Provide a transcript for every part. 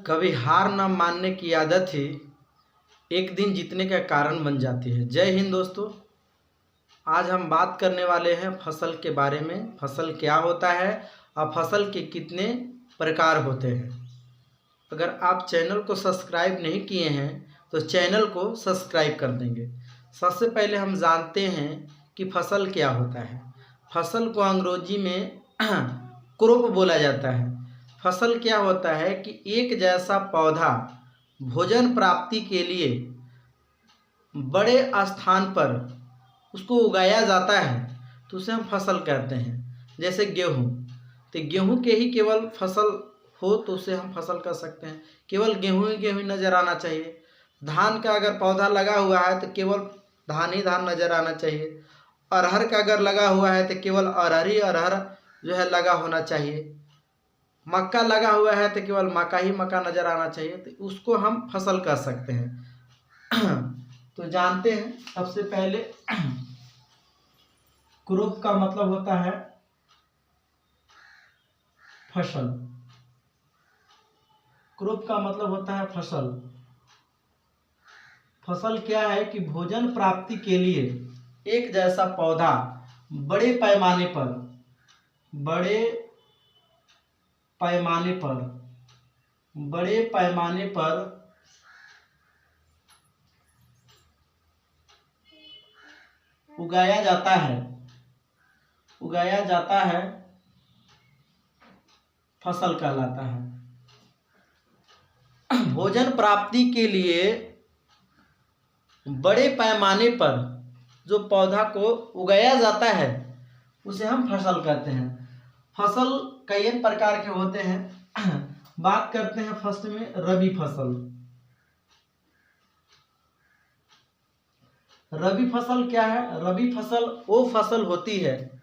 कभी हार न मानने की आदत ही एक दिन जीतने का कारण बन जाती है। जय हिंद दोस्तों, आज हम बात करने वाले हैं फसल के बारे में। फसल क्या होता है और फसल के कितने प्रकार होते हैं। अगर आप चैनल को सब्सक्राइब नहीं किए हैं तो चैनल को सब्सक्राइब कर देंगे। सबसे पहले हम जानते हैं कि फसल क्या होता है। फसल को अंग्रेजी में क्रॉप बोला जाता है। फसल क्या होता है कि एक जैसा पौधा भोजन प्राप्ति के लिए बड़े स्थान पर उसको उगाया जाता है तो उसे हम फसल कहते हैं। जैसे गेहूँ, तो गेहूँ के ही केवल फसल हो तो उसे हम फसल कह सकते हैं। केवल गेहूँ ही गेहूँ नज़र आना चाहिए। धान का अगर पौधा लगा हुआ है तो केवल धान ही धान नज़र आना चाहिए। अरहर का अगर लगा हुआ है तो केवल अरहर ही अरहर जो है लगा होना चाहिए। मक्का लगा हुआ है तो केवल मक्का ही मक्का नज़र आना चाहिए, तो उसको हम फसल कह सकते हैं। तो जानते हैं सबसे पहले क्रॉप का मतलब होता है फसल। क्रॉप का मतलब होता है फसल। फसल क्या है कि भोजन प्राप्ति के लिए एक जैसा पौधा बड़े पैमाने पर उगाया जाता है फसल कहलाता है। भोजन प्राप्ति के लिए बड़े पैमाने पर जो पौधा को उगाया जाता है उसे हम फसल कहते हैं। फसल कई प्रकार के होते हैं। बात करते हैं फर्स्ट में रबी फसल। रबी फसल क्या है? रबी फसल वो फसल होती है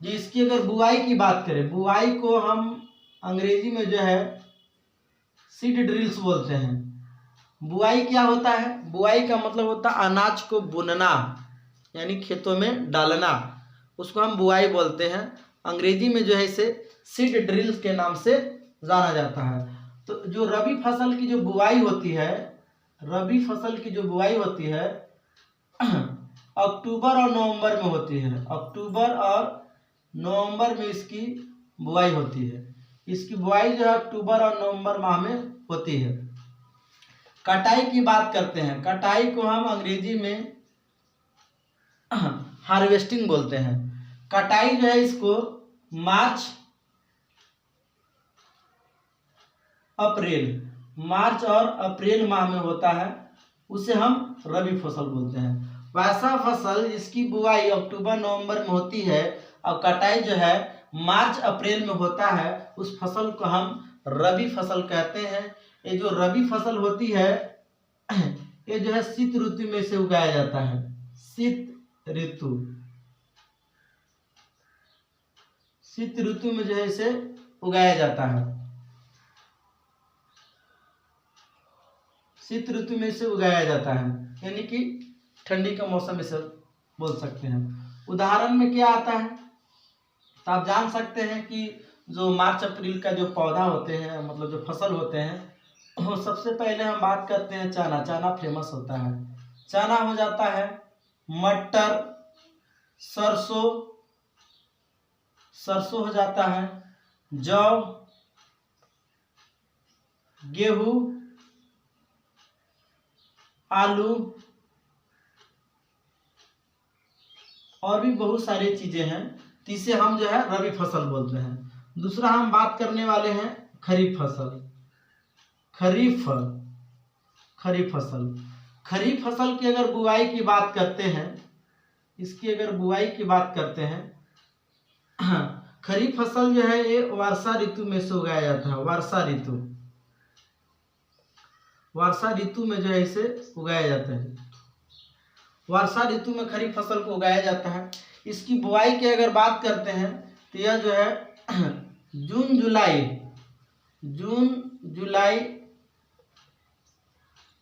जिसकी अगर बुआई की बात करें, बुआई को हम अंग्रेजी में जो है सीड ड्रिल्स बोलते हैं। बुआई क्या होता है? बुआई का मतलब होता है अनाज को बुनना, यानी खेतों में डालना, उसको हम बुआई बोलते हैं। अंग्रेजी में जो है इसे सीड ड्रिल्स के नाम से जाना जाता है। तो जो रबी फसल की जो बुआई होती है, रबी फसल की जो बुआई होती है अक्टूबर और नवंबर में होती है। अक्टूबर और नवंबर में इसकी बुआई होती है। इसकी बुआई जो है अक्टूबर और नवंबर माह में होती है। कटाई की बात करते हैं। कटाई को हम अंग्रेजी में हार्वेस्टिंग बोलते हैं। कटाई जो है इसको मार्च और अप्रैल माह में होता है, उसे हम रबी फसल बोलते हैं। वैसा फसल जिसकी बुआई अक्टूबर नवंबर में होती है और कटाई जो है मार्च अप्रैल में होता है, उस फसल को हम रबी फसल कहते हैं। ये जो रबी फसल होती है ये जो है शीत ऋतु में से उगाया जाता है। शीत ऋतु में जो है इसे उगाया जाता है। शीत ऋतु में से उगाया जाता है, यानी कि ठंडी का मौसम इसे बोल सकते हैं। उदाहरण में क्या आता है तो आप जान सकते हैं कि जो मार्च अप्रैल का जो पौधा होते हैं, मतलब जो फसल होते हैं, सबसे पहले हम बात करते हैं चना। चना फेमस होता है। चना हो जाता है मटर, सरसों हो जाता है, जौ, गेहूं, आलू और भी बहुत सारी चीजें हैं। तो इसे हम जो है रबी फसल बोलते हैं। दूसरा हम बात करने वाले हैं खरीफ फसल। खरीफ फसल की अगर बुआई की बात करते हैं, इसकी अगर बुआई की बात करते हैं, खरीफ फसल जो है ये वर्षा ऋतु में से उगाया जाता है। वर्षा ऋतु में जो है इसे उगाया जाता है। वर्षा ऋतु में खरीफ फसल को उगाया जाता है। इसकी बुआई की अगर बात करते हैं तो यह जो है जून जुलाई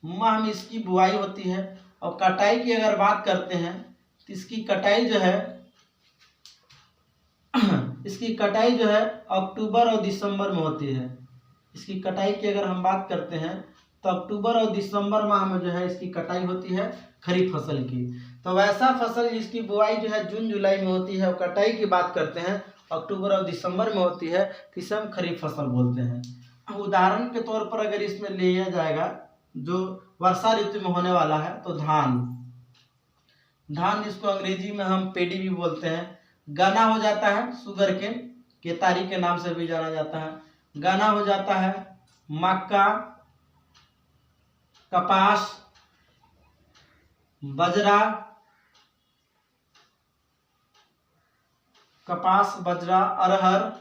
माह में इसकी बुआई होती है। और कटाई की अगर बात करते हैं तो इसकी कटाई जो है अक्टूबर और दिसंबर में होती है। इसकी कटाई की अगर हम बात करते हैं तो अक्टूबर और दिसंबर माह में जो है इसकी कटाई होती है खरीफ फसल की। तो वैसा फसल जिसकी बुआई जो है जून जुलाई में होती है और कटाई की बात करते हैं अक्टूबर और दिसंबर में होती है, तो इसे हम खरीफ फसल बोलते हैं। उदाहरण के तौर पर अगर इसमें लिया जाएगा जो वर्षा ऋतु में होने वाला है तो धान, जिसको अंग्रेजी में हम पेडी भी बोलते हैं। गन्ना हो जाता है शुगर केन, केतारी के नाम से भी जाना जाता है। गन्ना हो जाता है, मक्का, कपास, बजरा, अरहर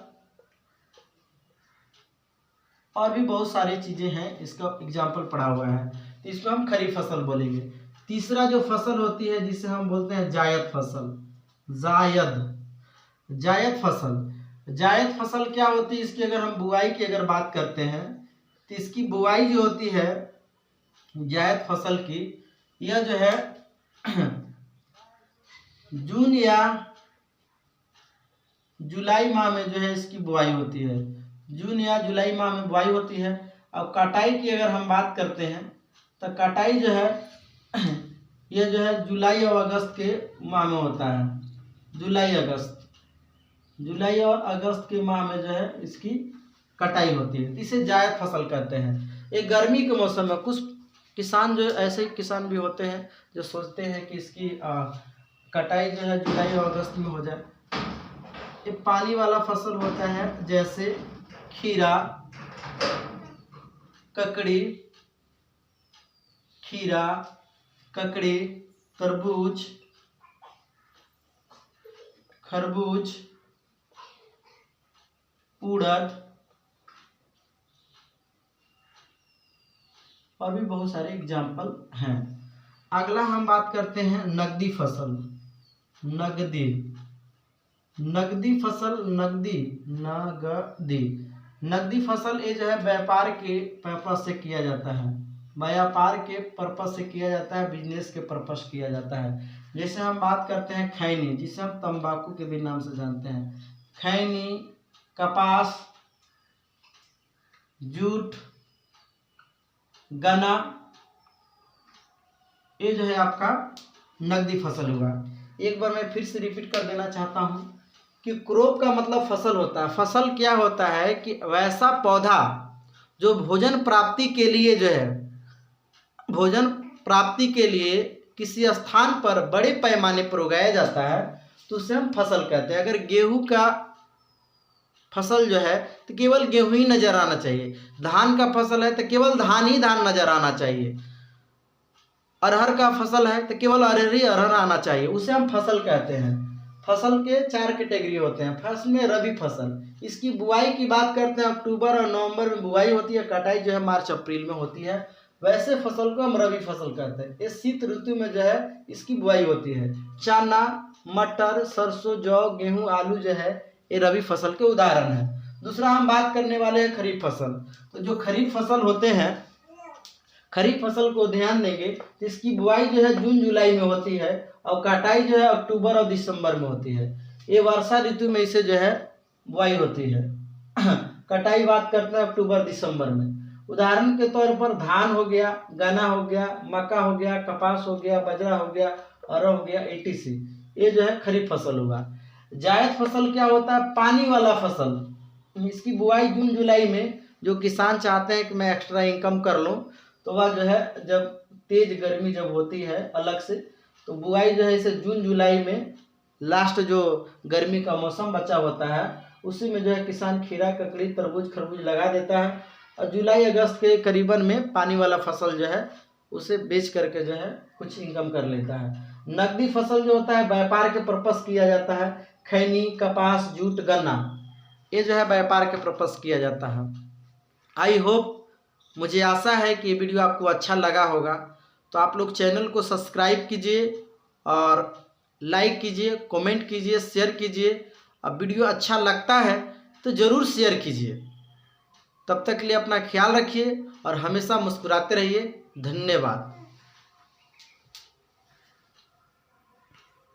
और भी बहुत सारी चीजें हैं, इसका एग्जाम्पल पड़ा हुआ है, तो इसको हम खरीफ फसल बोलेंगे। तीसरा जो फसल होती है जिसे हम बोलते हैं जायद फसल। जायद फसल क्या होती है, इसकी अगर हम बुआई की अगर बात करते हैं तो इसकी बुआई जो होती है जायद फसल की, यह जो है जून या जुलाई माह में जो है इसकी बुआई होती है। जून या जुलाई माह में बुआई होती है। अब कटाई की अगर हम बात करते हैं तो कटाई जो है यह जो है जुलाई और अगस्त के माह में होता है। जुलाई और अगस्त के माह में जो है इसकी कटाई होती है, इसे जायद फसल कहते हैं। एक गर्मी के मौसम में कुछ किसान जो ऐसे किसान भी होते हैं जो सोचते हैं कि इसकी कटाई जो है जुलाई और अगस्त में हो जाए। ये पानी वाला फसल होता है जैसे खीरा, ककड़ी, तरबूज, खरबूज, उड़द और भी बहुत सारे एग्जाम्पल हैं। अगला हम बात करते हैं नगदी फसल। नगदी फसल ये जो है व्यापार के पर्पस से किया जाता है। बिजनेस के पर्पस किया जाता है। जैसे हम बात करते हैं खैनी, जिसे हम तंबाकू के भी नाम से जानते हैं। खैनी, कपास, जूट, गन्ना, ये जो है आपका नगदी फसल हुआ। एक बार मैं फिर से रिपीट कर देना चाहता हूँ कि क्रॉप का मतलब फसल होता है। फसल क्या होता है कि वैसा पौधा जो भोजन प्राप्ति के लिए किसी स्थान पर बड़े पैमाने पर उगाया जाता है तो उसे हम फसल कहते हैं। अगर गेहूं का फसल जो है तो केवल गेहूं ही नजर आना चाहिए। धान का फसल है तो केवल धान ही नजर आना चाहिए। अरहर का फसल है तो केवल अरहर आना चाहिए, उसे हम फसल कहते हैं। फसल के 4 कैटेगरी होते हैं। फर्स्ट में रबी फसल, इसकी बुआई की बात करते हैं अक्टूबर और नवंबर में बुआई होती है, कटाई जो है मार्च अप्रैल में होती है। वैसे फसल को हम रबी फसल कहते हैं। इस शीत ऋतु में जो है इसकी बुआई होती है। चना, मटर, सरसों, जौ, गेहूं, आलू जो है ये रबी फसल के उदाहरण है। दूसरा हम बात करने वाले हैं खरीफ फसल। तो जो खरीफ फसल होते हैं, खरीफ फसल को ध्यान देंगे तो इसकी बुआई जो है जून जुलाई में होती है और कटाई जो है अक्टूबर और दिसंबर में होती है। ये वर्षा ऋतु में इसे जो है बुआई होती है। कटाई बात करते हैं अक्टूबर दिसंबर में। उदाहरण के तौर पर धान हो गया, गन्ना हो गया, मक्का हो गया, कपास हो गया, बजरा हो गया, अरहर हो गया, etc। ये जो है खरीफ फसल हुआ। जायद फसल क्या होता है? पानी वाला फसल। इसकी बुआई जून जुलाई में, जो किसान चाहते हैं कि मैं एक्स्ट्रा इनकम कर लूँ तो वह जो है जब तेज गर्मी जब होती है अलग से, तो बुआई जो है इसे जून जुलाई में, लास्ट जो गर्मी का मौसम बचा होता है उसी में जो है किसान खीरा, ककड़ी, तरबूज, खरबूज लगा देता है और जुलाई अगस्त के करीबन में पानी वाला फसल जो है उसे बेच करके जो है कुछ इनकम कर लेता है। नकदी फसल जो होता है व्यापार के पर्पस किया जाता है। खैनी, कपास, जूट, गन्ना, ये जो है व्यापार के पर्पस किया जाता है। आई होप, मुझे आशा है कि ये वीडियो आपको अच्छा लगा होगा। तो आप लोग चैनल को सब्सक्राइब कीजिए और लाइक कीजिए, कमेंट कीजिए, शेयर कीजिए। अब वीडियो अच्छा लगता है तो ज़रूर शेयर कीजिए। तब तक के लिए अपना ख्याल रखिए और हमेशा मुस्कुराते रहिए। धन्यवाद।